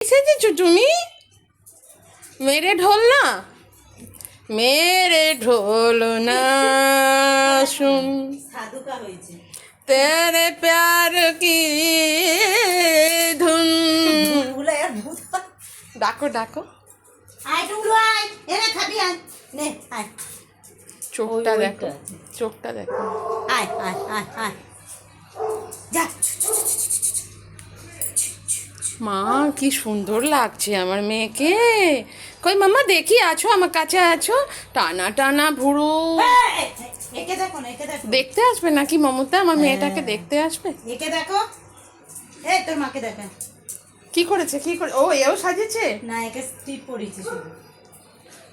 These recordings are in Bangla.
সেজেছো তুমি? মেরে ঢোল না, মেরে ঢোল না सुन तेरे प्यार की धुन। ডাকো ডাকো, চোখটা দেখো, চোখটা দেখো। মা কি সুন্দর লাগছে আমার মেয়েকে। কই মামা দেখি আছো, আমার কাছে আছো। টানা টানা ভুরু। দেখতে আসবে নাকি মমতা? আমার মেয়েটাকে দেখতে আসবে। তোর মাকে দেখা কি করেছে, কি করে? ও এও সাজেছে না, একে স্টিপ পড়েছে শুধু।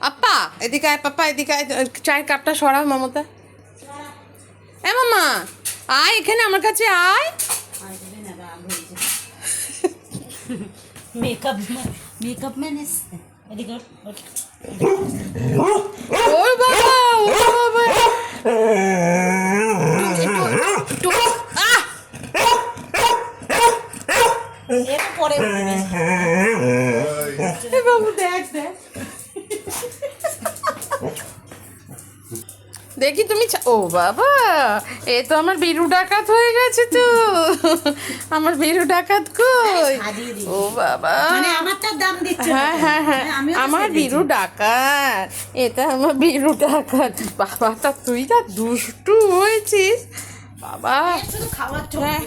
আপা এদিকে আয়, পাপা এদিকে আয়, চায়ের কাপটা সরাও মমতা। এ মামা আয় এখানে আমার কাছে আয়। মেকআপ মেকআপ ম্যান এসছে এদিকে। ওর বাবা, ওর বাবা। এটা পরে বাবু দেখ দেখ দেখি তুমি। ও বাবা, এ তো আমার বিরু ডাকাত হয়ে গেছে তো। আমার বিরু ডাকাত কই? ও বাবা, মানে আমারটার দাম দিচ্ছে। হ্যাঁ হ্যাঁ হ্যাঁ, আমার বিরু ডাকাত। এটা আমার বিরু ডাকাত। বাবা তা তুই যা দুষ্টু হয়েছিস বাবা। শুধু খাওয়ার জন্য।